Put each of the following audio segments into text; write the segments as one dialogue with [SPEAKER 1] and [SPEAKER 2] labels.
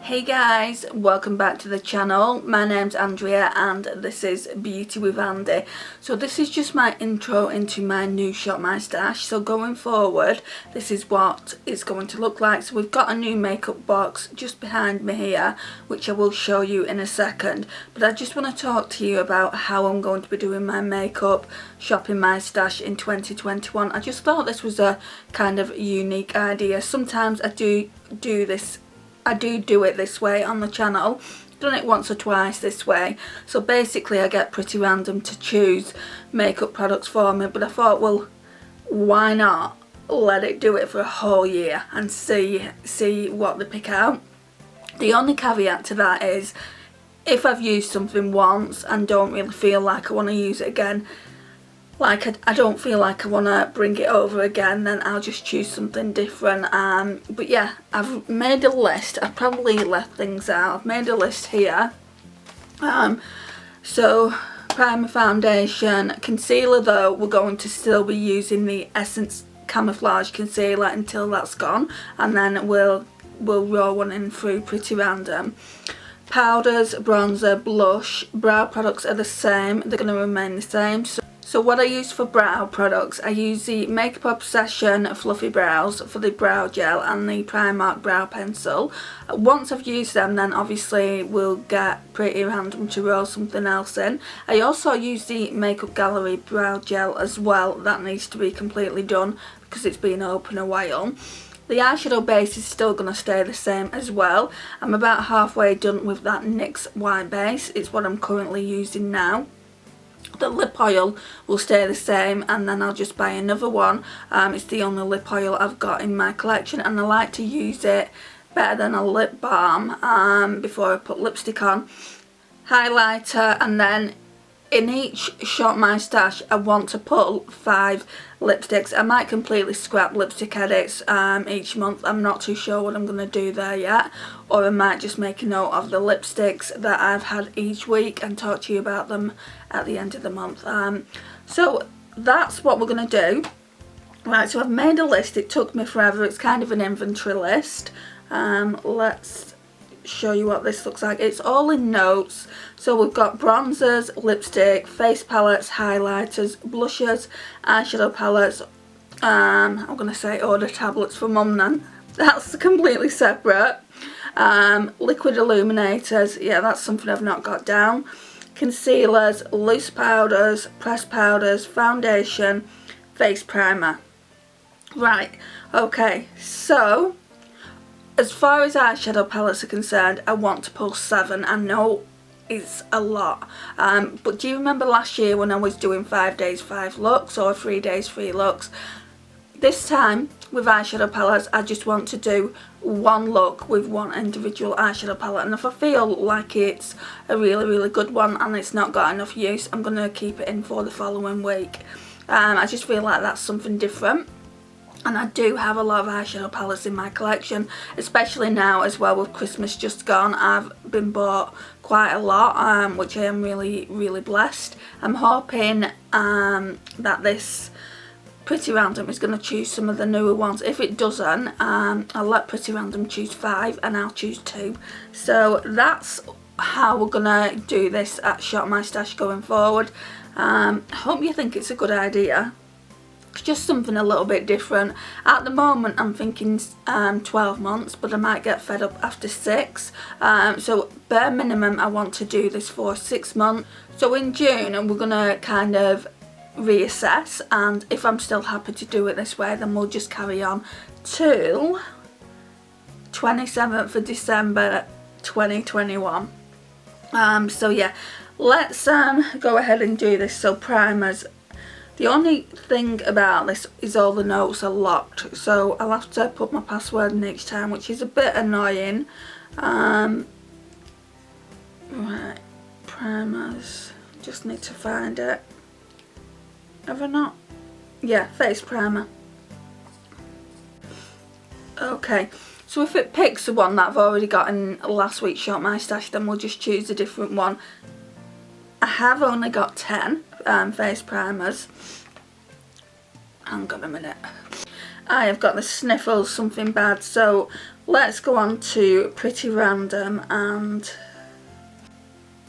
[SPEAKER 1] Hey guys, welcome back to the channel. My name's Andrea and this is Beauty with Andie. So this is just my intro into my new Shop My Stash. So going forward, this is what it's going to look like. So we've got a new makeup box just behind me here, which I will show you in a second. But I just want to talk to you about how I'm going to be doing my makeup, shopping my stash in 2021. I just thought this was a kind of unique idea. Sometimes I do it this way on the channel. Done it once or twice this way. So basically I get Pretty Random to choose makeup products for me, but I thought, well, why not let it do it for a whole year and see what they pick out. The only caveat to that is if I've used something once and don't really feel like I want to use it again, like I don't feel like I want to bring it over again, then I'll just choose something different. But yeah, I've made a list. I've probably left things out. I've made a list here. So primer, foundation, concealer though, we're going to still be using the Essence Camouflage Concealer until that's gone, and then we'll roll one in through Pretty Random. Powders, bronzer, blush, brow products are the same. They're going to remain the same. So what I use for brow products, I use the Makeup Obsession Fluffy Brows for the brow gel and the Primark brow pencil. Once I've used them, then obviously we'll get Pretty Random to roll something else in. I also use the Makeup Gallery brow gel as well. That needs to be completely done because it's been open a while. The eyeshadow base is still going to stay the same as well. I'm about halfway done with that NYX white base. It's what I'm currently using now. The lip oil will stay the same, and then I'll just buy another one. It's the only lip oil I've got in my collection, and I like to use it better than a lip balm before I put lipstick on. Highlighter, and then in each Shop My Stash I want to put 5 lipsticks. I might completely scrap lipstick edits each month. I'm not too sure what I'm going to do there yet, or I might just make a note of the lipsticks that I've had each week and talk to you about them at the end of the month. So that's what we're going to do. Right, so I've made a list. It took me forever. It's kind of an inventory list. Let's show you what this looks like. It's all in notes. So we've got bronzers, lipstick, face palettes, highlighters, blushes, eyeshadow palettes. I'm going to say order tablets for mum then. That's completely separate. Liquid illuminators. Yeah, that's something I've not got down. Concealers, loose powders, pressed powders, foundation, face primer. Right, okay, so as far as eyeshadow palettes are concerned, I want to pull 7. I know it's a lot, but do you remember last year when I was doing 5 days 5 looks or 3 days 3 looks? This time with eyeshadow palettes I just want to do one look with one individual eyeshadow palette, and if I feel like it's a really good one and it's not got enough use, I'm going to keep it in for the following week. I just feel like that's something different. And I do have a lot of eyeshadow palettes in my collection, especially now as well with Christmas just gone. I've been bought quite a lot, which I am really blessed. I'm hoping that this Pretty Random is going to choose some of the newer ones. If it doesn't, I'll let Pretty Random choose 5 and I'll choose 2. So that's how we're going to do this at Shop My Stash going forward. I hope you think it's a good idea. It's just something a little bit different. At the moment I'm thinking 12 months, but I might get fed up after 6. So bare minimum I want to do this for 6 months. So in June we're going to kind of reassess, and if I'm still happy to do it this way, then we'll just carry on till 27th of December 2021. So yeah, let's go ahead and do this. So primers. The only thing about this is all the notes are locked, so I'll have to put my password in each time, which is a bit annoying. Right, primers, just need to find it. Have I not? Yeah, face primer. Okay, so if it picks the one that I've already got in last week's Shop My Stash, then we'll just choose a different one. I have only got 10 face primers. Hang on a minute. I have got the sniffles, something bad, so let's go on to Pretty Random and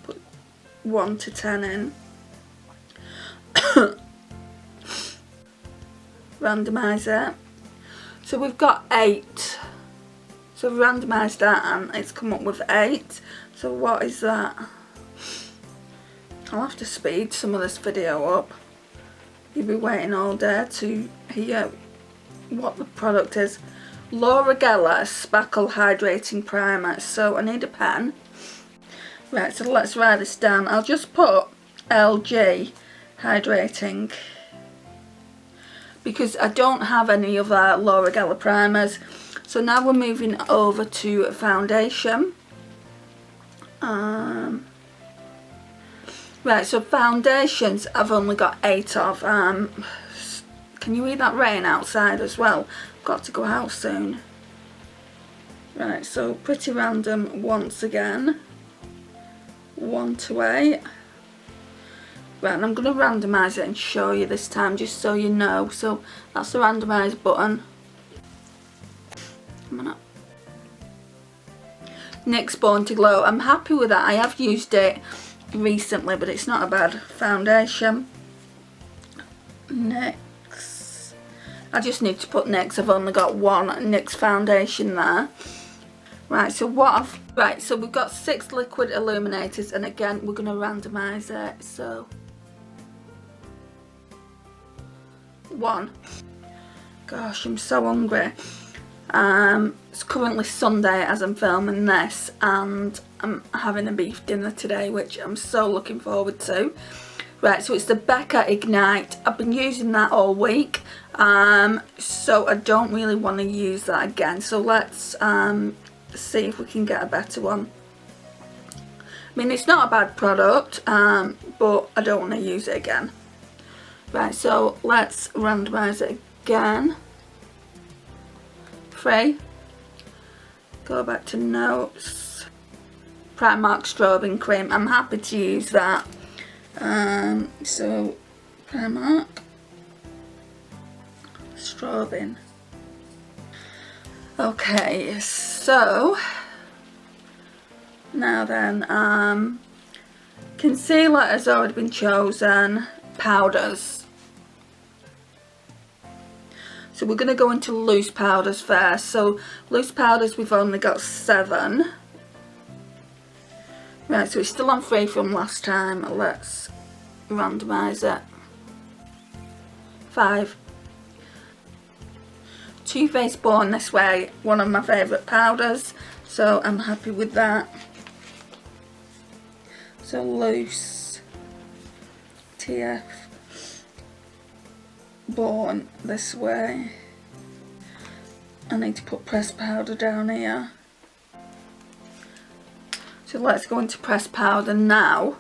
[SPEAKER 1] put 1 to 10 in. Randomise it. So we've got 8. So I've randomised that and it's come up with 8. So what is that? I'll have to speed some of this video up. You'll be waiting all day to hear what the product is. Laura Geller Spackle Hydrating Primer. So I need a pen. Right, so let's write this down. I'll just put LG Hydrating because I don't have any other Laura Geller primers. So now we're moving over to foundation. Right, so foundations I've only got 8 of. Can you hear that rain outside as well? I've got to go out soon. Right, so Pretty Random once again. 1 to 8. Right, and I'm going to randomise it and show you this time just so you know. So that's the randomise button. Come on up. NYX Born to Glow. I'm happy with that. I have used it recently, but it's not a bad foundation. NYX. I just need to put NYX. I've only got one NYX foundation there. Right, so so we've got 6 liquid illuminators, and again we're going to randomise it. So 1. Gosh, I'm so hungry. It's currently Sunday as I'm filming this, and I'm having a beef dinner today, which I'm so looking forward to. Right, so it's the Becca Ignite. I've been using that all week, so I don't really want to use that again. So let's see if we can get a better one. I mean, it's not a bad product, but I don't want to use it again. Right, so let's randomise it again. 3. Go back to notes. Primark Strobing Cream. I'm happy to use that. So Primark Strobing. Okay, so now then, concealer has already been chosen. Powders. So we're going to go into loose powders first. So loose powders, we've only got 7. Right, so it's still on 3 from last time. Let's randomise it. 5. Too Faced Born This Way, one of my favourite powders. So I'm happy with that. So loose. TF. Born This Way. I need to put pressed powder down here. So let's go into pressed powder now.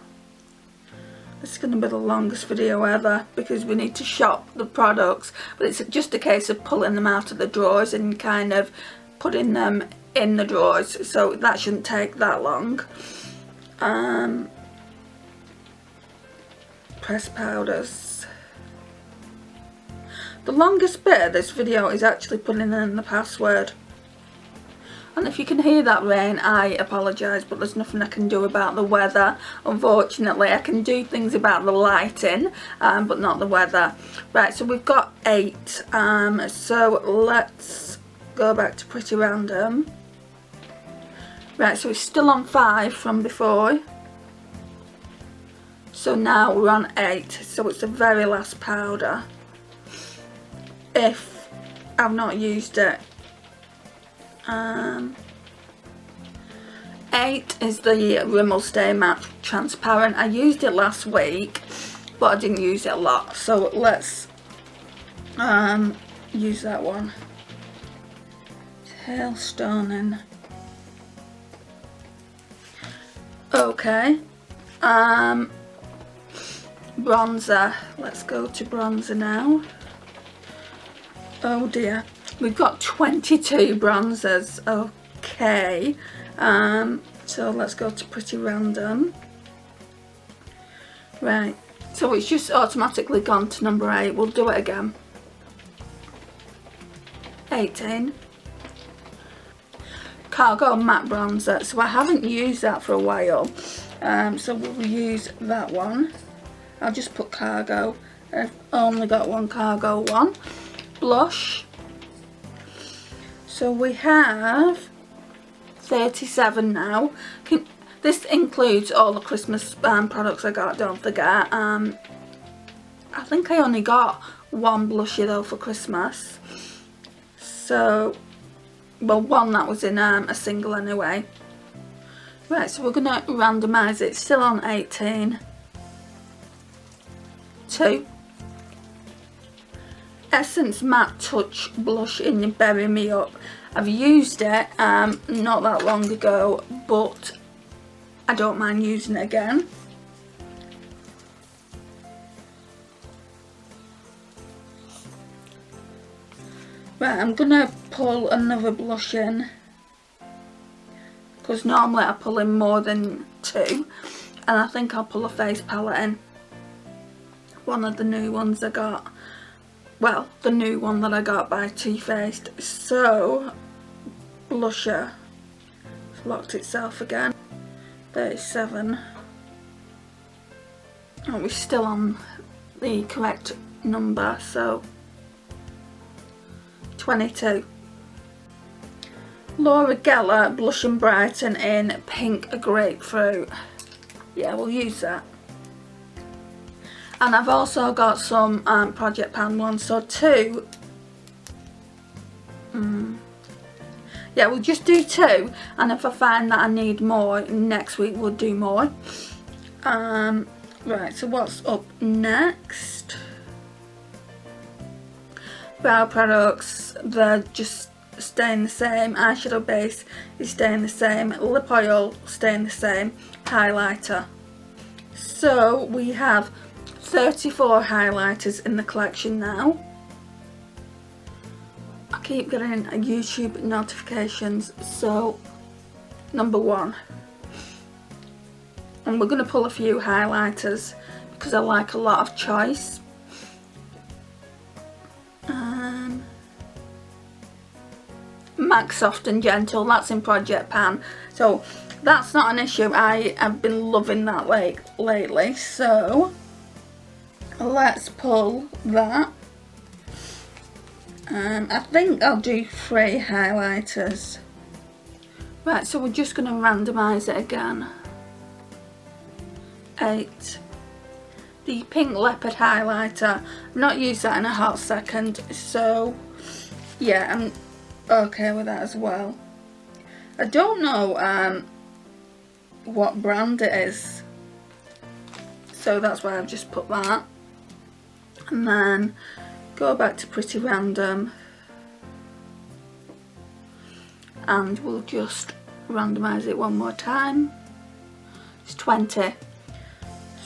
[SPEAKER 1] This is going to be the longest video ever because we need to shop the products, but it's just a case of pulling them out of the drawers and kind of putting them in the drawers, so that shouldn't take that long. Pressed powders. The longest bit of this video is actually putting in the password. And if you can hear that rain, I apologise, but there's nothing I can do about the weather. Unfortunately, I can do things about the lighting, but not the weather. Right, so we've got 8. So let's go back to Pretty Random. Right, so it's still on 5 from before. So now we're on 8. So it's the very last powder. If I've not used it. 8 is the Rimmel Stay Matte Transparent. I used it last week, but I didn't use it a lot. So let's use that one. Hailstoning. Okay. Bronzer. Let's go to bronzer now. Oh dear. We've got 22 bronzers. Okay. So let's go to Pretty Random. Right. So it's just automatically gone to number 8. We'll do it again. 18. Cargo matte bronzer, so I haven't used that for a while, so we'll use that one. I'll just put Cargo. I've only got one Cargo one. Blush, so we have 37 now. This includes all the Christmas products I got, don't forget. I think I only got one blusher though for Christmas, so, well, one that was in a single anyway. Right, so we're going to randomise it, still on 18. 2. Essence Matte Touch Blush in Bury Me Up. I've used it not that long ago, but I don't mind using it again. Right, I'm gonna pull another blush in, because normally I pull in more than 2, and I think I'll pull a face palette in. One of the new ones I got, well, the new one that I got by Too Faced. So, blusher, it's locked itself again. 37. Oh, we're still on the correct number, so 22. Laura Geller Blush and Brighten in Pink Grapefruit. Yeah, we'll use that. And I've also got some Project Pan ones, so 2. Yeah, we'll just do 2, and if I find that I need more next week, we'll do more. Right, so what's up next? Brow products, they're just staying the same. Eyeshadow base is staying the same. Lip oil staying the same. Highlighter. So we have 34 highlighters in the collection now. I keep getting YouTube notifications, so number 1. And we're going to pull a few highlighters because I like a lot of choice. MAC Soft and Gentle, that's in Project Pan, so that's not an issue. I have been loving that lately, so let's pull that. I think I'll do 3 highlighters. Right, so we're just going to randomise it again. 8. The Pink Leopard highlighter, I've not used that in a hot second, so yeah, I'm okay with that as well. I don't know what brand it is, so that's why I've just put that. And then go back to Pretty Random, and we'll just randomise it one more time. It's 20.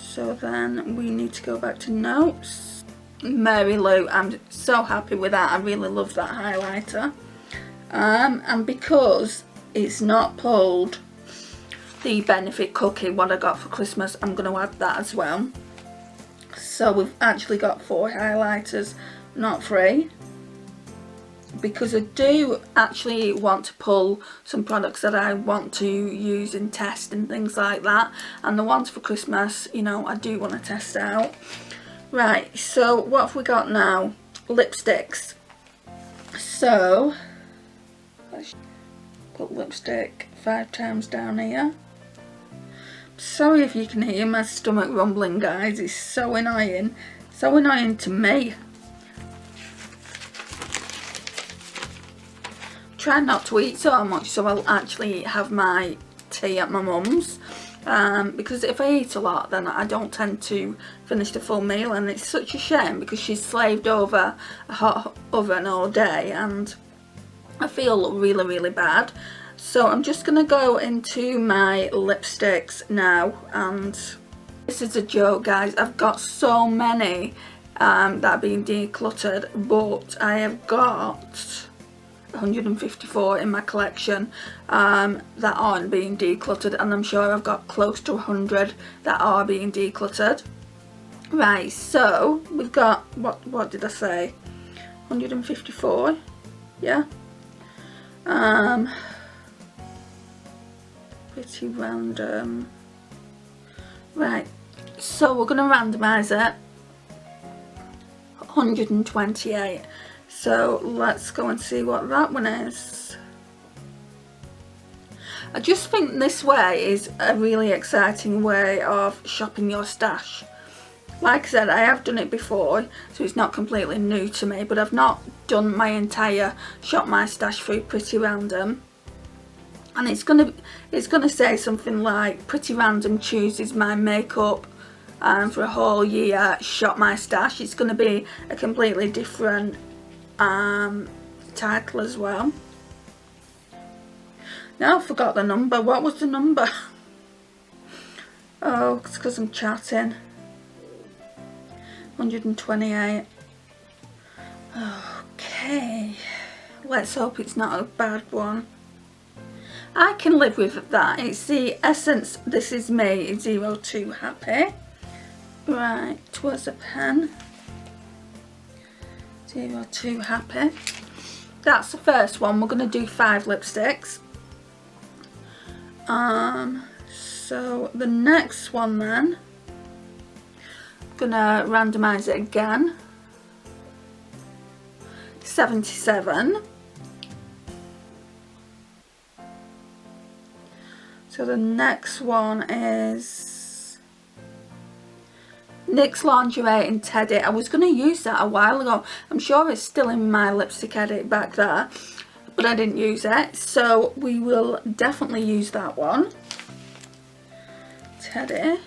[SPEAKER 1] So then we need to go back to notes. Mary Lou, I'm so happy with that. I really love that highlighter. And because it's not pulled the Benefit cookie, what I got for Christmas, I'm going to add that as well. So we've actually got 4 highlighters, not 3. Because I do actually want to pull some products that I want to use and test and things like that. And the ones for Christmas, you know, I do want to test out. Right, so what have we got now? Lipsticks. So, let's put lipstick 5 times down here. Sorry if you can hear my stomach rumbling, guys. It's so annoying. So annoying to me. Try not to eat so much, so I'll actually have my tea at my mum's, because if I eat a lot then I don't tend to finish the full meal, and it's such a shame because she's slaved over a hot oven all day and I feel really, really bad. So I'm just going to go into my lipsticks now, and this is a joke, guys. I've got so many that are being decluttered, but I have got 154 in my collection that aren't being decluttered, and I'm sure I've got close to 100 that are being decluttered. Right, so we've got, what did I say, 154. Yeah. Pretty random. Right, so we're going to randomise it. 128. So let's go and see what that one is. I just think this way is a really exciting way of shopping your stash. Like I said, I have done it before, so it's not completely new to me, but I've not done my entire shop my stash through Pretty Random. And it's gonna say something like Pretty Random chooses my makeup for a whole year, shop my stash. It's gonna be a completely different title as well. Now I forgot the number. What was the number? Oh, it's because I'm chatting. 128. Okay, let's hope it's not a bad one. I can live with that. It's the Essence This Is Me 02 Happy. Right, towards a pen. 02 Happy. That's the first one. We're going to do 5 lipsticks. So the next one then, gonna randomise it again. 77. So the next one is NYX Lingerie in Teddy. I was going to use that a while ago. I'm sure it's still in my lipstick edit back there, but I didn't use it. So we will definitely use that one. Teddy.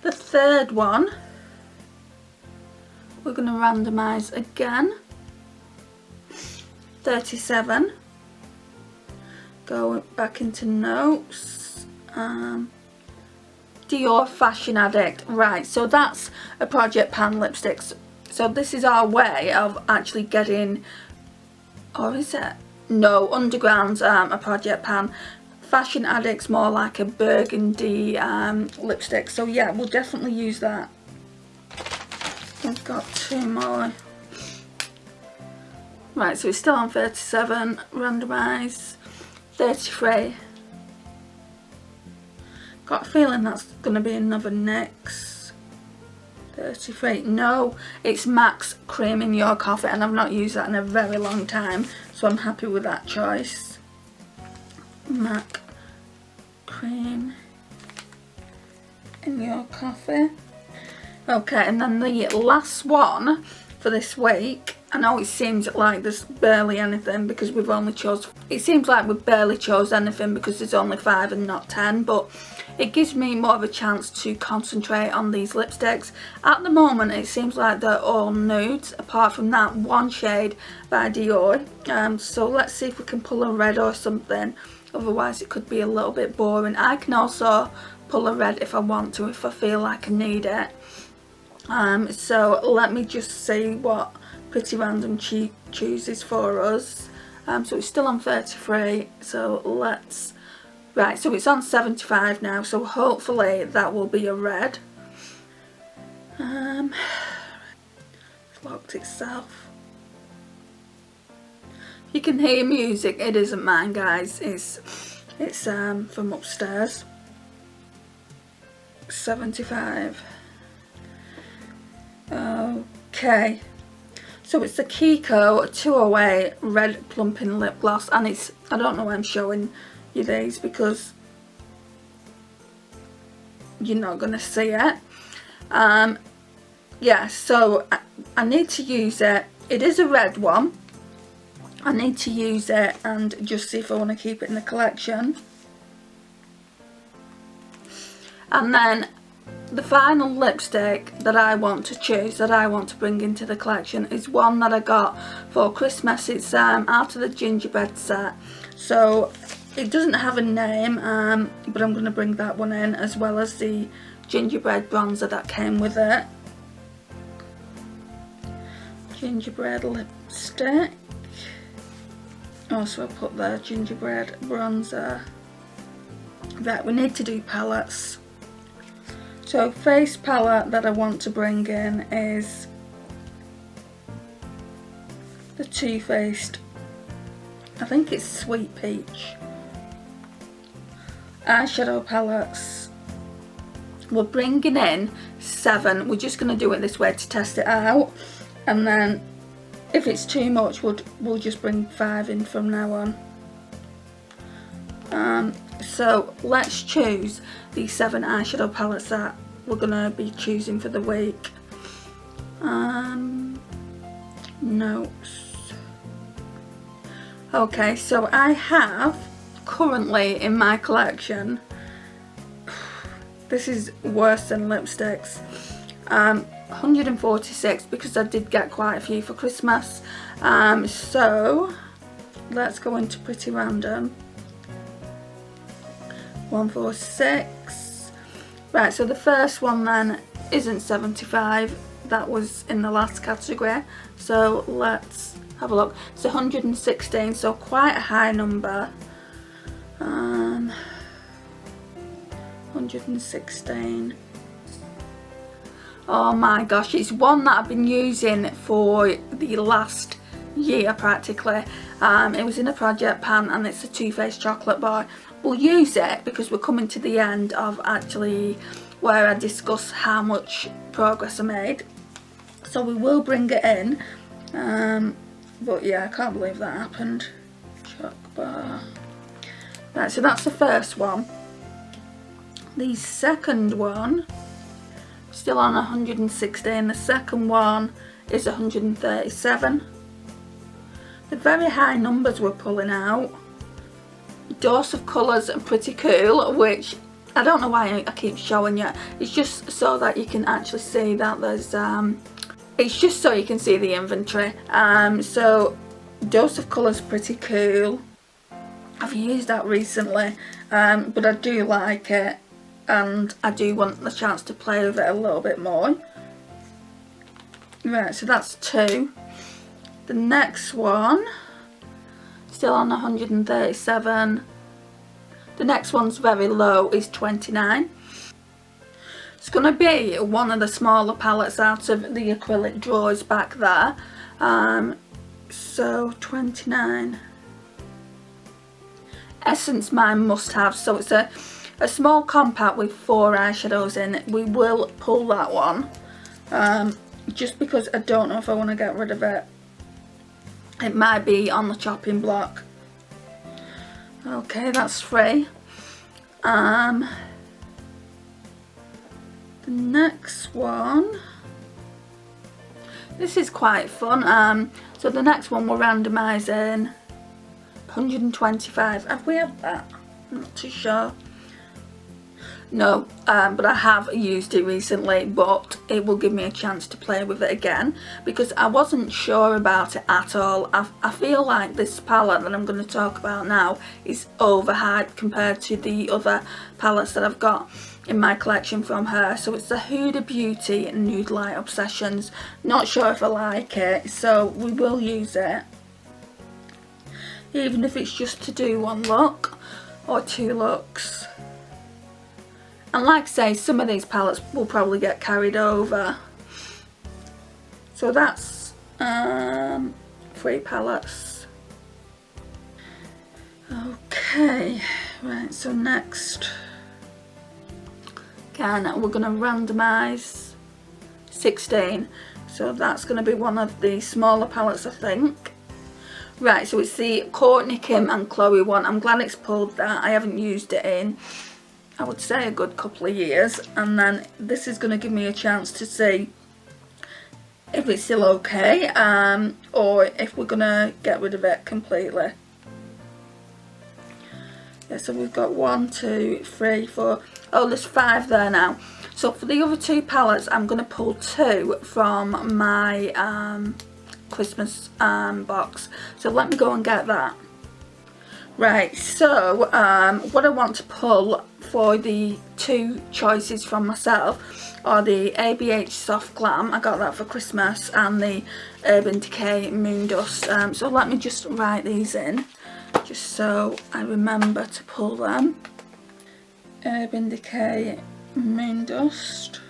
[SPEAKER 1] The third one, we're going to randomise again. 37. Go back into notes. Dior Fashion Addict. Right, so that's a Project Pan lipstick. So this is our way of actually getting, or is it? No, Underground's a Project Pan. Fashion Addict's more like a burgundy lipstick. So yeah, we'll definitely use that. We've got 2 more. Right, so it's still on 37. Randomise. 33. Got a feeling that's going to be another NYX. 33. No, it's MAC's Cream in Your Coffee, and I've not used that in a very long time, so I'm happy with that choice. MAC Cream in Your Coffee. Okay, and then the last one for this week. I know it seems like there's barely anything because we've only chose, it seems like we've barely chose anything because there's only 5 and not 10, but it gives me more of a chance to concentrate on these lipsticks. At the moment it seems like they're all nudes apart from that one shade by Dior. So let's see if we can pull a red or something, otherwise it could be a little bit boring. I can also pull a red if I want to, if I feel like I need it. So let me just see what Pretty Random chooses for us. So it's still on 33, so let's, right, so it's on 75 now, so hopefully that will be a red. It's locked itself. You can hear music, it isn't mine guys, it's from upstairs. 75. Okay, so it's the Kiko 208 Red Plumping Lip Gloss, and it's, I don't know why I'm showing you these because you're not going to see it. Yeah, so I need to use it. It is a red one. I need to use it and just see if I want to keep it in the collection. And then the final lipstick that I want to choose, that I want to bring into the collection, is one that I got for Christmas. It's out of the gingerbread set, so it doesn't have a name, but I'm going to bring that one in, as well as the gingerbread bronzer that came with it. Gingerbread lipstick. Also I put the gingerbread bronzer. Right, we need to do palettes. So face palette that I want to bring in is the Too Faced I think it's Sweet Peach. Eyeshadow palettes. We're bringing in 7. We're just going to do it this way to test it out, and then if it's too much we'll just bring 5 in from now on. So let's choose the 7 eyeshadow palettes that we're going to be choosing for the week. Notes. Okay, so I have currently in my collection, this is worse than lipsticks, 146 because I did get quite a few for Christmas. So let's go into pretty random. 146. Right, so the first one then isn't 75. That was in the last category. So let's have a look. It's 116, so quite a high number. 116. Oh my gosh, it's one that I've been using for the last year practically. It was in a project pan and it's a Too Faced chocolate bar. We'll use it because we're coming to the end of actually where I discuss how much progress I made. So we will bring it in. But yeah, I can't believe that happened. Choc bar. Right, so that's the first one. The second one, still on 116. The second one is 137. The very high numbers we're pulling out. Dose of Colours and Pretty Cool, which I don't know why I keep showing you. It's just so that you can actually see that there's it's just so you can see the inventory. So Dose of Colours Pretty Cool, I've used that recently, but I do like it and I do want the chance to play with it a little bit more. Right, so that's 2. The next one, still on 137. The next one's very low, is 29. It's going to be one of the smaller palettes out of the acrylic drawers back there. So 29. Essence Mine Must Have. So it's a small compact with 4 eyeshadows in it. We will pull that one. Just because I don't know if I want to get rid of it. It might be on the chopping block. Okay, that's 3. The next one, this is quite fun. So the next one we're randomising 125. Have we had that? I'm not too sure. No, but I have used it recently, but it will give me a chance to play with it again because I wasn't sure about it at all. I feel like this palette that I'm going to talk about now is overhyped compared to the other palettes that I've got in my collection from her. So it's the Huda Beauty Nude Light Obsessions. Not sure if I like it, so we will use it. Even if it's just to do one look or 2 looks. And like I say, some of these palettes will probably get carried over. So that's 3 palettes. Okay, right, so next, again, we're going to randomise 16. So that's going to be one of the smaller palettes, I think. Right, so it's the Courtney, Kim and Chloe one. I'm glad it's pulled that. I haven't used it in, I would say, a good couple of years, and then this is going to give me a chance to see if it's still okay, or if we're going to get rid of it completely. Yeah, so we've got 1, 2, 3, 4, oh there's 5 there now. So for the other 2 palettes I'm going to pull 2 from my Christmas box, so let me go and get that. Right, so what I want to pull for the 2 choices from myself are the ABH Soft Glam, I got that for Christmas, and the Urban Decay Moon Dust. So let me just write these in, just so I remember to pull them. Urban Decay Moon Dust,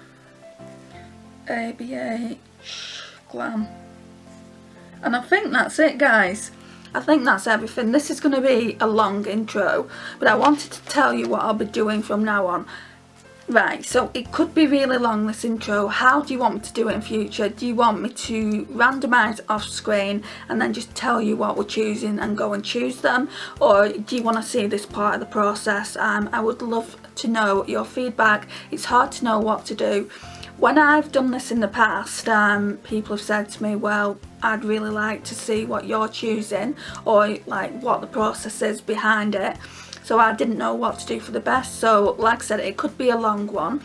[SPEAKER 1] ABH Glam. And I think that's it, guys. I think that's everything. This is going to be a long intro, but I wanted to tell you what I'll be doing from now on. Right, so it could be really long, this intro. How do you want me to do it in future? Do you want me to randomise off screen and then just tell you what we're choosing and go and choose them? Or do you want to see this part of the process? I would love to know your feedback. It's hard to know what to do. When I've done this in the past, people have said to me, well, I'd really like to see what you're choosing, or like what the process is behind it. So I didn't know what to do for the best. So like I said, it could be a long one.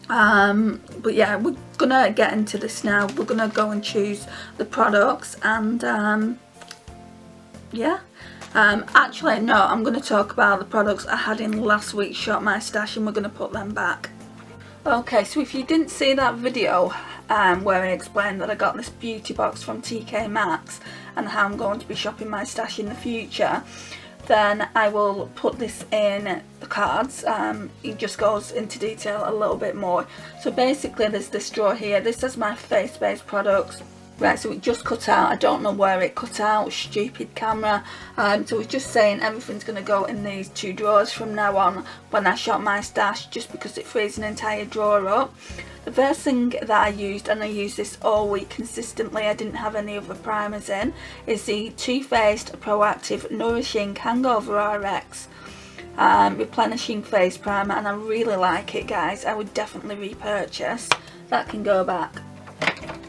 [SPEAKER 1] But yeah, we're gonna get into this now. We're gonna go and choose the products, and yeah. Actually no, I'm gonna talk about the products I had in last week's Shop My Stash, and we're gonna put them back. Okay, so if you didn't see that video where I explained that I got this beauty box from TK Maxx and how I'm going to be shopping my stash in the future, then I will put this in the cards. It just goes into detail a little bit more. So basically there's this drawer here. This is my face-based products. Right, so it just cut out. I don't know where it cut out. Stupid camera. So it's just saying everything's going to go in these two drawers from now on when I shop my stash, just because it frees an entire drawer up. The first thing that I used, and I use this all week consistently, I didn't have any other primers in, is the Too Faced Proactive Nourishing Hangover RX Replenishing Face Primer, and I really like it, guys. I would definitely repurchase. That can go back.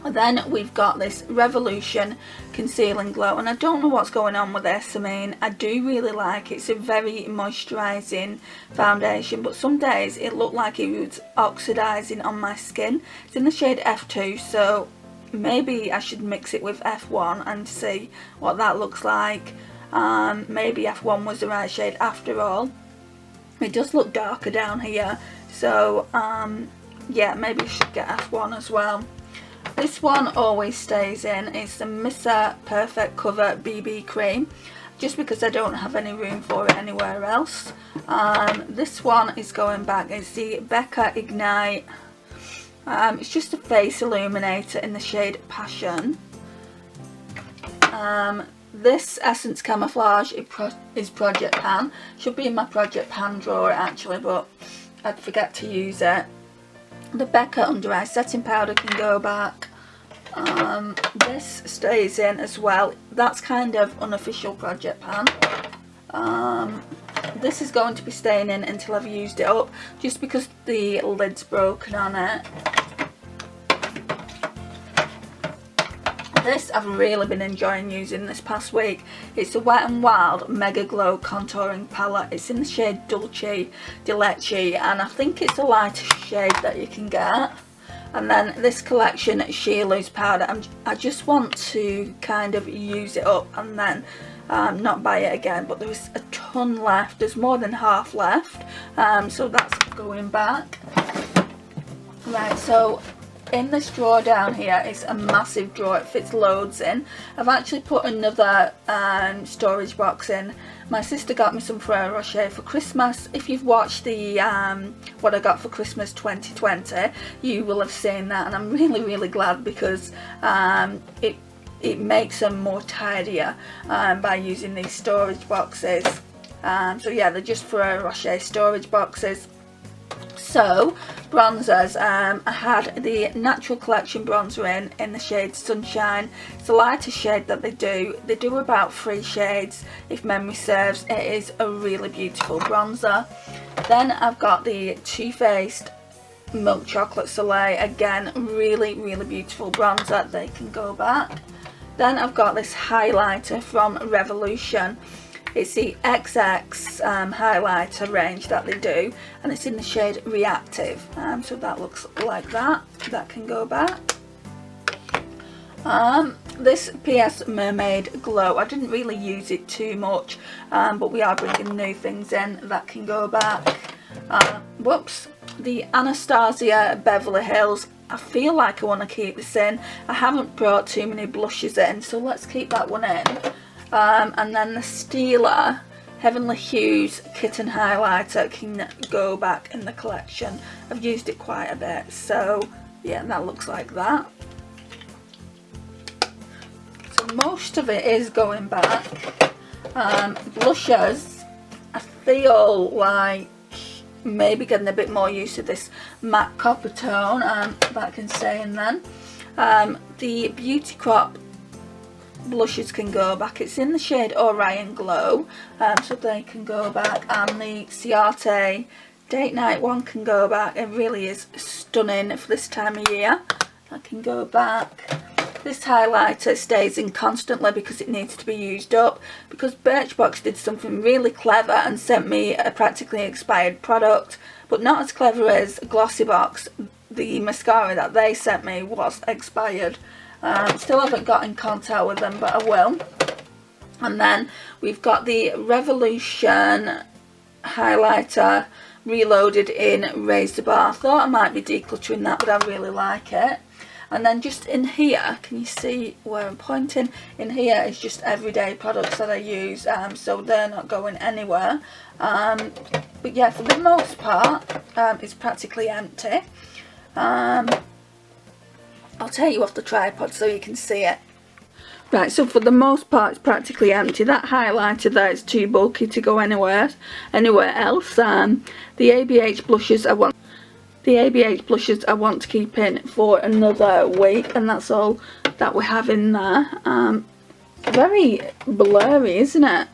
[SPEAKER 1] And then we've got this Revolution Concealing Glow, and I don't know what's going on with this. I mean, I do really like it. It's a very moisturising foundation, but some days it looked like it was oxidising on my skin. It's in the shade F2, so maybe I should mix it with F1 and see what that looks like. Maybe F1 was the right shade after all. It does look darker down here, so yeah, maybe I should get F1 as well. This one always stays in. It's the Missa Perfect Cover BB Cream, just because I don't have any room for it anywhere else. This one is going back. It's the Becca Ignite. It's just a face illuminator in the shade Passion. This Essence Camouflage is Project Pan. Should be in my Project Pan drawer actually, but I'd forget to use it. The Becca Under Eye Setting Powder can go back. This stays in as well. That's kind of unofficial Project Pan. This is going to be staying in until I've used it up, just because the lid's broken on it. This I've really been enjoying using this past week. It's the Wet n Wild Mega Glow Contouring Palette. It's in the shade Dulce de Leche, and I think it's the lightest shade that you can get. And then this collection, Sheer Loose Powder. I just want to kind of use it up and then not buy it again, but there's a ton left. There's more than half left, so that's going back. Right, so in this drawer down here, it's a massive drawer. It fits loads in. I've actually put another storage box in. My sister got me some Ferrero Rocher for Christmas. If you've watched the what I got for Christmas 2020, you will have seen that, and I'm really glad, because it makes them more tidier by using these storage boxes. So yeah, they're just Ferrero Rocher storage boxes. So bronzers, I had the Natural Collection bronzer in the shade Sunshine. It's the lightest shade that they do. They do about 3 shades if memory serves. It is a really beautiful bronzer. Then I've got the Too Faced Milk Chocolate Soleil. Again, really beautiful bronzer. They can go back. Then I've got this highlighter from Revolution. It's the XX highlighter range that they do, and it's in the shade Reactive. So that looks like that. That can go back. This PS Mermaid Glow, I didn't really use it too much, but we are bringing new things in. That can go back. Whoops. The Anastasia Beverly Hills. I feel like I want to keep this in. I haven't brought too many blushes in, so let's keep that one in. And then the Stila Heavenly Hues Kitten Highlighter can go back in the collection. I've used it quite a bit, so yeah, that looks like that. So most of it is going back. Blushes, I feel like maybe getting a bit more used to this matte copper tone, back in saying then. The Beauty Crop blushes can go back. It's in the shade Orion Glow, so they can go back, and the Ciate Date Night one can go back. It really is stunning for this time of year. That can go back. This highlighter stays in constantly because it needs to be used up, because Birchbox did something really clever and sent me a practically expired product, but not as clever as Glossybox. The mascara that they sent me was expired. Still haven't got in contact with them, but I will. And then we've got the Revolution highlighter reloaded in Razor Bar. I thought I might be decluttering that, but I really like it. And then just in here, can you see where I'm pointing? In here is just everyday products that I use, so they're not going anywhere. But yeah, for the most part, it's practically empty. I'll take you off the tripod so you can see it. Right, so for the most part it's practically empty. That highlighter there is too bulky to go anywhere else. The ABH blushes I want to keep in for another week, and that's all that we have in there. Very blurry, isn't it?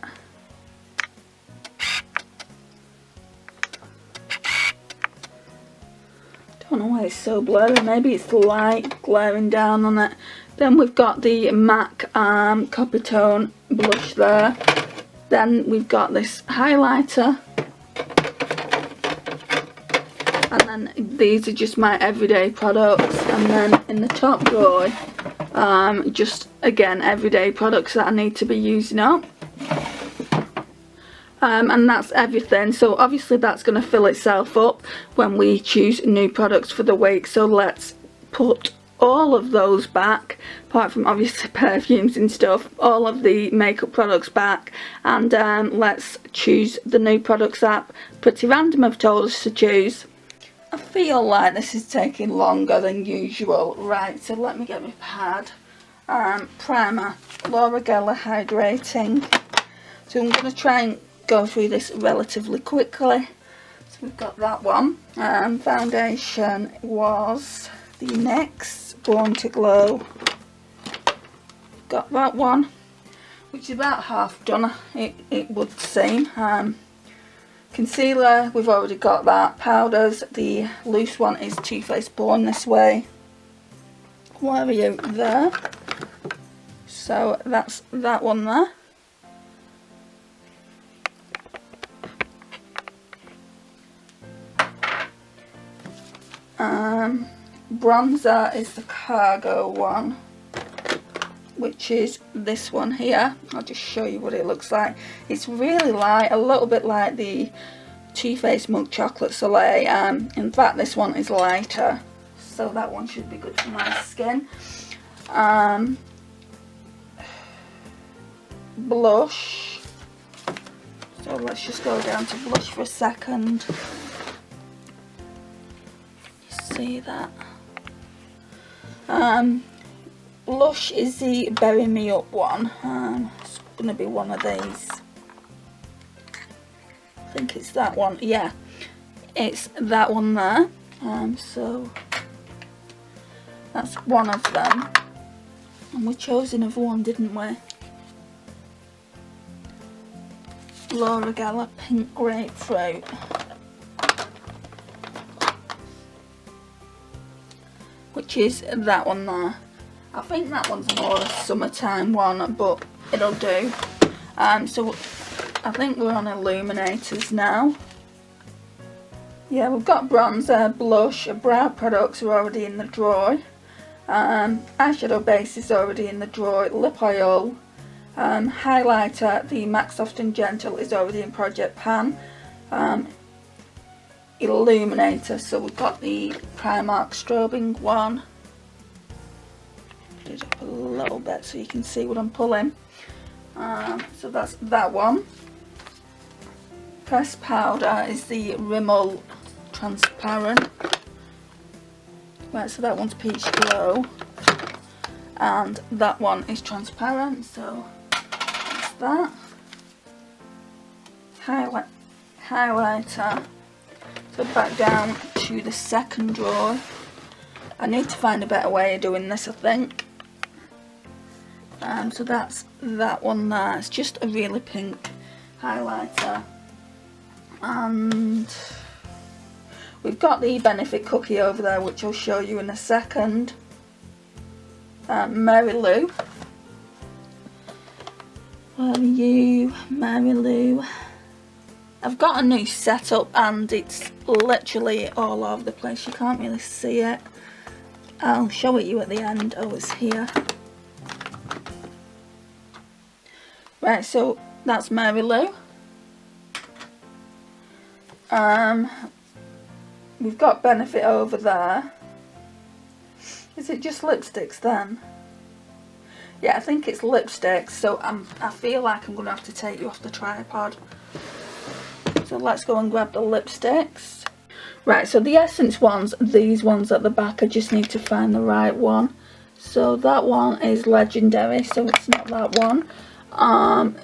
[SPEAKER 1] Don't know why it's so blurry. Maybe it's the light glaring down on it. Then we've got the MAC Copper Tone blush there. Then we've got this highlighter. And then these are just my everyday products. And then in the top drawer, just again everyday products that I need to be using up. And that's everything. So obviously that's going to fill itself up when we choose new products for the week. So let's put all of those back, apart from obviously perfumes and stuff, all of the makeup products back, and let's choose the new products that Pretty Random have told us to choose. I feel like this is taking longer than usual. Right, so let me get my pad. Primer, Laura Geller Hydrating. So I'm going to try and go through this relatively quickly. So we've got that one. Foundation was the NYX Born to Glow. Got that one, which is about half done, it would seem. Concealer, we've already got that. Powders, the loose one is Too Faced Born This Way. Why are you there? So that's that one there. Bronzer is the Cargo one, which is this one here. I'll just show you what it looks like. It's really light, a little bit like the Too Faced Milk Chocolate Soleil. In fact, this one is lighter, so that one should be good for my skin. Blush. So let's just go down to blush for a second. See that? Blush is the Berry Me Up one. It's going to be one of these. I think it's that one. Yeah, it's that one there. So that's one of them. And we chose another one, didn't we? Laura Geller Pink Grapefruit. Which is that one there. I think that one's more a summertime one, but it'll do. So I think we're on illuminators now. Yeah, we've got bronzer, blush, brow products are already in the drawer. Eyeshadow base is already in the drawer. Lip oil, highlighter, the MAC Soft and Gentle is already in Project Pan. Illuminator, so we've got the Primark strobing one. Put it up a little bit so you can see what I'm pulling. So that's that one. Pressed powder is the Rimmel Transparent. Right, so that one's Peach Glow. and that one is transparent, so that's that. Highlighter. So back down to the second drawer. I need to find a better way of doing this, I think. So that's that one there. It's just a really pink highlighter. And we've got the Benefit cookie over there, which I'll show you in a second. Mary Lou. Where are you, Mary Lou? I've got a new setup and it's literally all over the place. You can't really see it. I'll show it you at the end. Oh, it's here. Right, so that's Mary Lou. We've got Benefit over there. Is it just lipsticks then? Yeah, I think it's lipsticks, so I feel like I'm going to have to take you off the tripod. So let's go and grab the lipsticks. Right, so the Essence ones, these ones at the back, I just need to find the right one. So that one is Legendary, so it's not that one.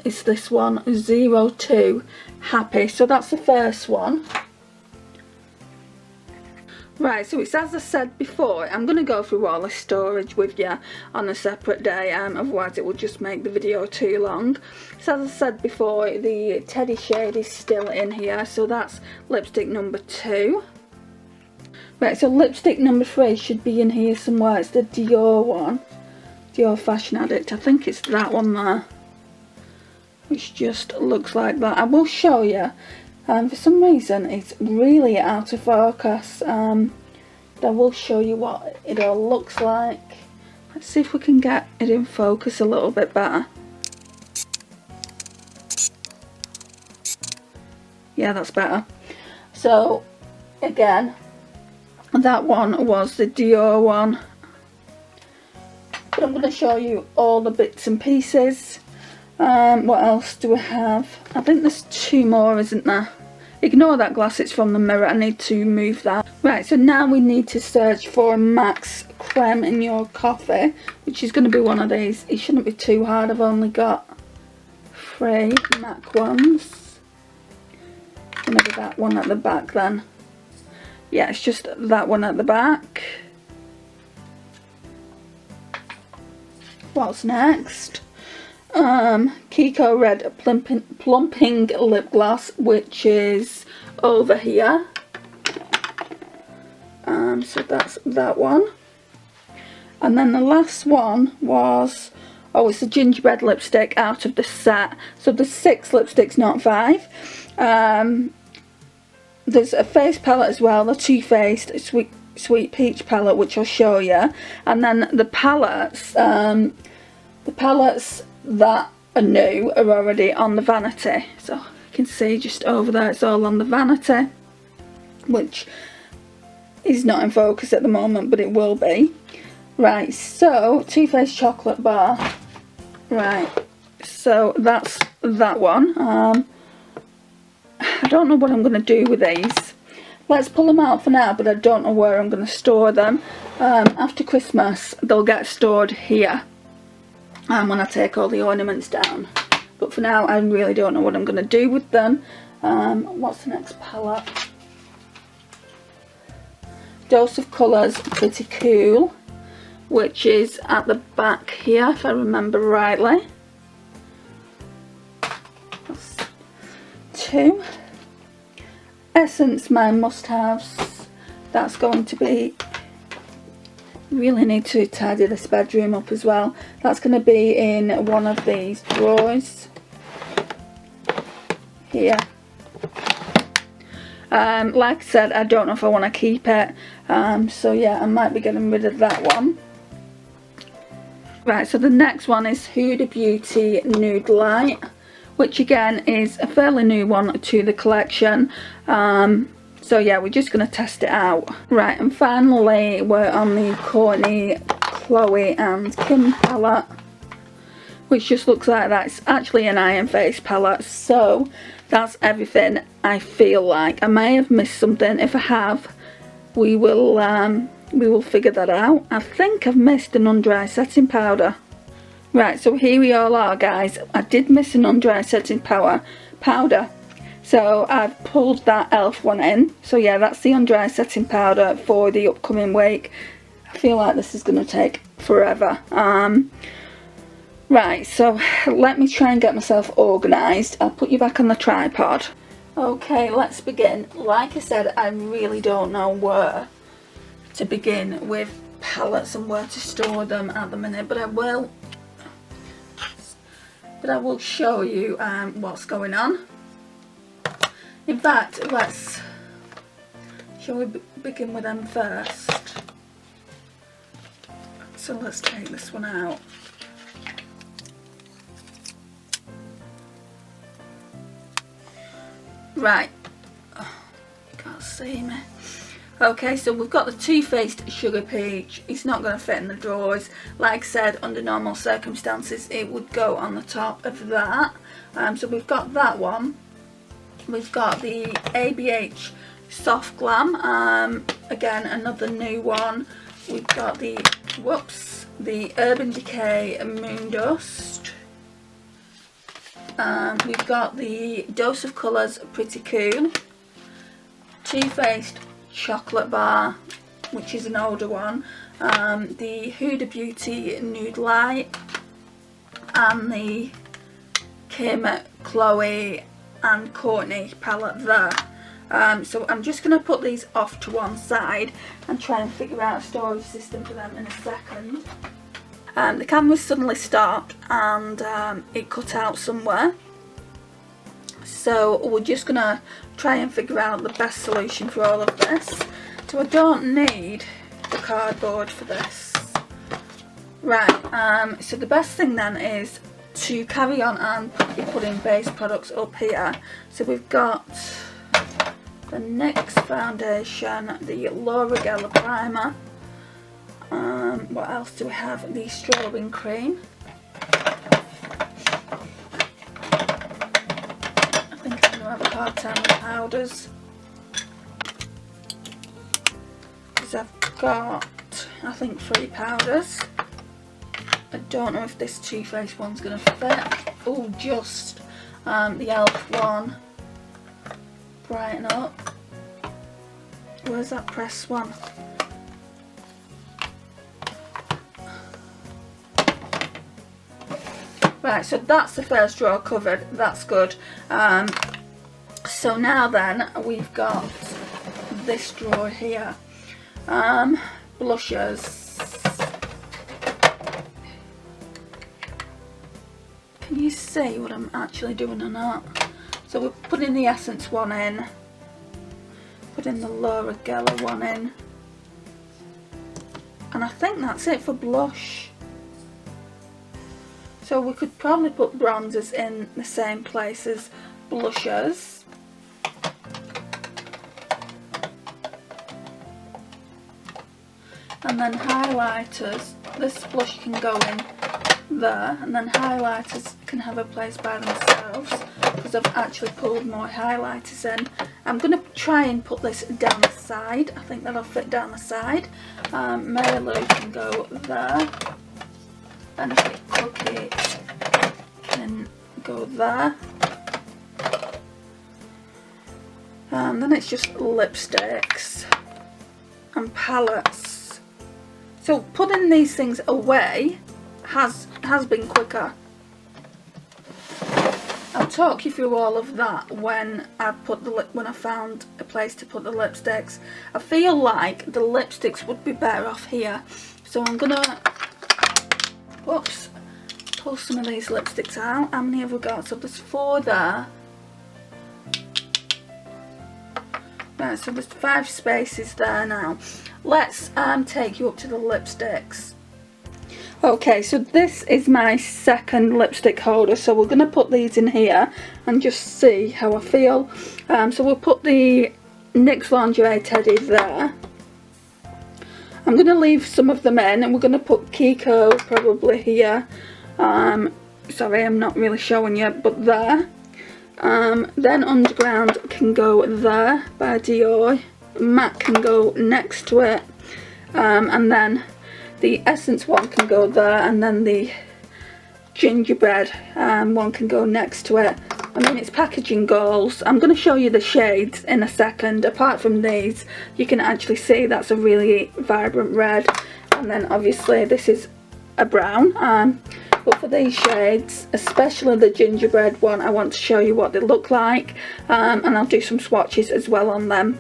[SPEAKER 1] It's this one, 02 Happy, so that's the first one. Right, so it's as I said before, I'm going to go through all the storage with you on a separate day, otherwise it will just make the video too long. So as I said before, the Teddy shade is still in here, so that's lipstick number 2. Right, so lipstick number 3 should be in here somewhere. It's the Dior one, Dior Fashion Addict. I think it's that one there, which just looks like that. I will show you. For some reason it's really out of focus. I will show you what it all looks like. Let's see if we can get it in focus a little bit better. Yeah, that's better. So again, that one was the Dior one, but I'm going to show you all the bits and pieces. What else do we have? I think there's 2 more, isn't there? Ignore that glass, it's from the mirror. I need to move that. Right, so now we need to search for Max Creme in Your Coffee, which is going to be one of these. It shouldn't be too hard. I've only got 3 MAC ones. It's going to be that one at the back then. Yeah, it's just that one at the back. What's next? Kiko Red Plumping Lip Gloss, which is over here. So that's that one. And then the last one was, oh, it's a gingerbread lipstick out of the set. So there's 6 lipsticks, not 5. There's a face palette as well, the Too Faced Sweet Peach palette, which I'll show you. And then the palettes that are new are already on the vanity. So you can see just over there, it's all on the vanity, which is not in focus at the moment, but it will be. Right, so Too Faced Chocolate Bar. Right, so that's that one. I don't know what I'm going to do with these. Let's pull them out for now, but I don't know where I'm going to store them. After Christmas, they'll get stored here. When I take all the ornaments down. But for now, I really don't know what I'm going to do with them. What's the next palette? Dose of Colours Pretty Cool, which is at the back here, if I remember rightly. That's 2. Essence My Must-Haves. That's going to be... Really need to tidy this bedroom up as well. That's going to be in one of these drawers here. Like I said, I don't know if I want to keep it, so yeah, I might be getting rid of that one. Right, so the next one is Huda Beauty Nude Light, which again is a fairly new one to the collection. So yeah, we're just going to test it out. Right, and finally we're on the Courtney, Chloe and Kim palette, which just looks like that. It's actually an iron face palette, so that's everything I feel like. I may have missed something. If I have, we will we will figure that out. I think I've missed an under eye setting powder. Right, so here we all are, guys. I did miss an under eye setting powder. So I've pulled that e.l.f. one in. So yeah, that's the under eye setting powder for the upcoming week. I feel like this is going to take forever. Right, so let me try and get myself organised. I'll put you back on the tripod. Okay, let's begin. Like I said, I really don't know where to begin with palettes and where to store them at the minute, but I will show you what's going on. In fact, shall we begin with them first? So let's take this one out. Right, oh, you can't see me. Okay, so we've got the Too Faced Sugar Peach. It's not going to fit in the drawers. Like I said, under normal circumstances it would go on the top of that. So we've got that one. We've got the ABH Soft Glam, again another new one. We've got the Urban Decay Moon Dust. We've got the Dose of Colours Pretty Cool, Too Faced Chocolate Bar, which is an older one, the Huda Beauty Nude Light, and the Kim, Chloe and Courtney palette there. So I'm just going to put these off to one side and try and figure out a storage system for them in a second. The camera suddenly stopped and it cut out somewhere, so we're just going to try and figure out the best solution for all of this. So I don't need the cardboard for this. Right, so the best thing then is to carry on and be putting base products up here. So we've got the NYX foundation, the Laura Geller primer, what else do we have? The Strobing cream. I think I'm going to have a hard time with powders, because I've got, I think, 3 powders. I don't know if this Too Faced one's going to fit. Oh, just the e.l.f. one, Brighten Up. Where's that press one? Right, so that's the first drawer covered. That's good. So now then, we've got this drawer here. Blushes. Can you see what I'm actually doing or not? So we're putting the Essence one in, putting the Laura Geller one in, and I think that's it for blush. So we could probably put bronzers in the same place as blushes. And then highlighters, this blush can go in there, and then highlighters can have a place by themselves, because I've actually pulled more highlighters in. I'm going to try and put this down the side. I think that'll fit down the side. Mary Lou can go there. Benefit Cookie can go there. And then it's just lipsticks and palettes. So putting these things away has been quicker. I'll talk you through all of that when I found a place to put the lipsticks. I feel like the lipsticks would be better off here, so I'm gonna pull some of these lipsticks out. How many have we got? So there's 4 there. Right, so there's 5 spaces there now. Let's take you up to the lipsticks. Okay, so this is my second lipstick holder, so we're going to put these in here and just see how I feel. So we'll put the NYX Lingerie Teddy there. I'm going to leave some of them in, and we're going to put Kiko probably here. Sorry, I'm not really showing you, but there. Then Underground can go there by Dior. MAC can go next to it. and then the Essence one can go there, and then the gingerbread one can go next to it. I mean, it's packaging goals. I'm going to show you the shades in a second. Apart from these, you can actually see that's a really vibrant red, and then obviously this is a brown. But for these shades, especially the gingerbread one, I want to show you what they look like, and I'll do some swatches as well on them.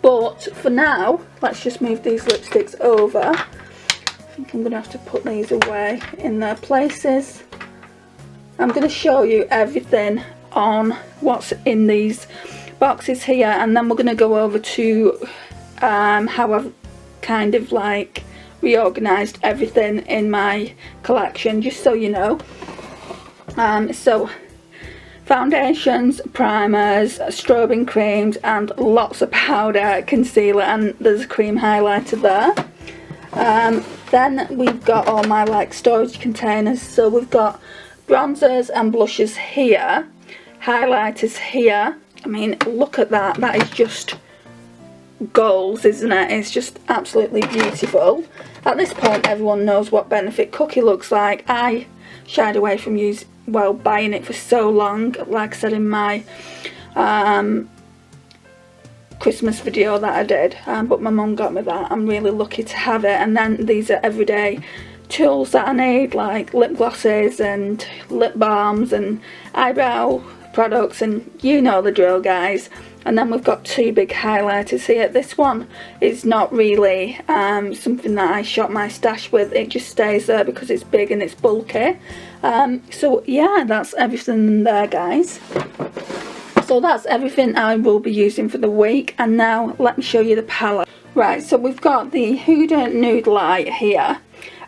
[SPEAKER 1] But for now, let's just move these lipsticks over. I think I'm going to have to put these away in their places. I'm going to show you everything on what's in these boxes here, and then we're going to go over to how I've kind of like reorganised everything in my collection, just so you know. So foundations, primers, strobing creams, and lots of powder, concealer, and there's a cream highlighter there. Then we've got all my like storage containers. So we've got bronzers and blushes here, highlighters here. I mean, look at that. That is just goals, isn't it? It's just absolutely beautiful. At this point, everyone knows what Benefit Cookie looks like. I shied away from buying it for so long, like I said in my Christmas video that I did, but my mum got me that. I'm really lucky to have it. And then these are everyday tools that I need, like lip glosses and lip balms and eyebrow products, and you know the drill, guys. And then we've got two big highlighters here. This one is not really something that I shop my stash with. It just stays there because it's big and it's bulky. So yeah, that's everything there, guys. So that's everything I will be using for the week. And now let me show you the palette. Right, so we've got the Huda Nude Light here,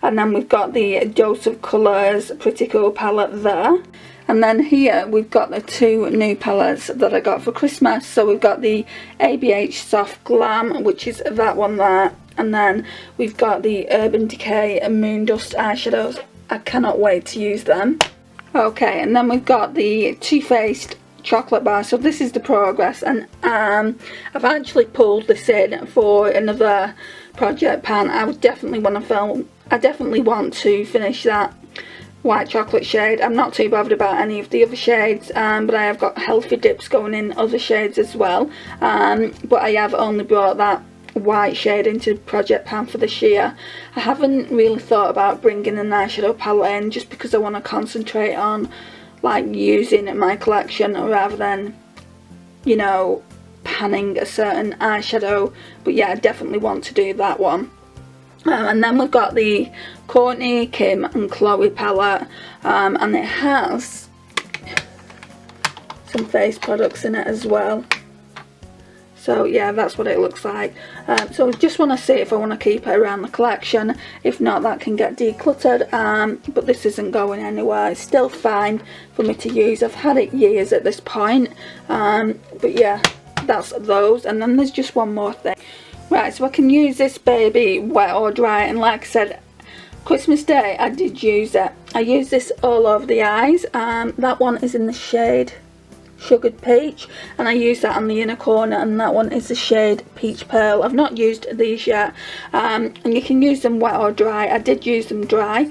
[SPEAKER 1] and then we've got the Dose of Colours Pretty Cool palette there. And then here we've got the two new palettes that I got for Christmas. So we've got the ABH Soft Glam, which is that one there. And then we've got the Urban Decay and Moondust eyeshadows. I cannot wait to use them. Okay, and then we've got the Too Faced chocolate bar. So this is the Progress, and I've actually pulled this in for another project pan. I would definitely want to film. I definitely want to finish that white chocolate shade. I'm not too bothered about any of the other shades, but I have got healthy dips going in other shades as well, but I have only brought that white shade into project pan for this year. I haven't really thought about bringing an eyeshadow palette in, just because I want to concentrate on like using my collection rather than, you know, panning a certain eyeshadow. But yeah, I definitely want to do that one. And then we've got the Courtney, Kim and Chloe palette, and it has some face products in it as well. So yeah, that's what it looks like. So I just want to see if I want to keep it around the collection. If not, that can get decluttered, but this isn't going anywhere. It's still fine for me to use. I've had it years at this point, but yeah, that's those. And then there's just one more thing. Right, so I can use this baby wet or dry, and like I said, Christmas Day I did use it. I used this all over the eyes. That one is in the shade Sugared Peach, and I used that on the inner corner, and that one is the shade Peach Pearl. I've not used these yet, and you can use them wet or dry. I did use them dry.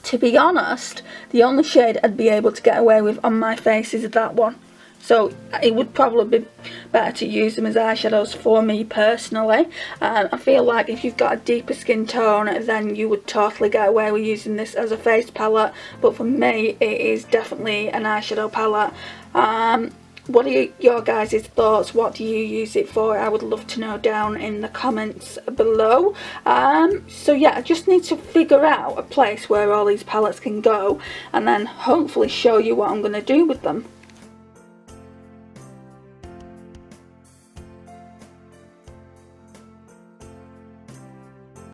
[SPEAKER 1] To be honest, the only shade I'd be able to get away with on my face is that one. So it would probably be better to use them as eyeshadows for me personally. I feel like if you've got a deeper skin tone, then you would totally get away with using this as a face palette. But for me, it is definitely an eyeshadow palette. What are your guys' thoughts? What do you use it for? I would love to know down in the comments below. So yeah, I just need to figure out a place where all these palettes can go, and then hopefully show you what I'm going to do with them.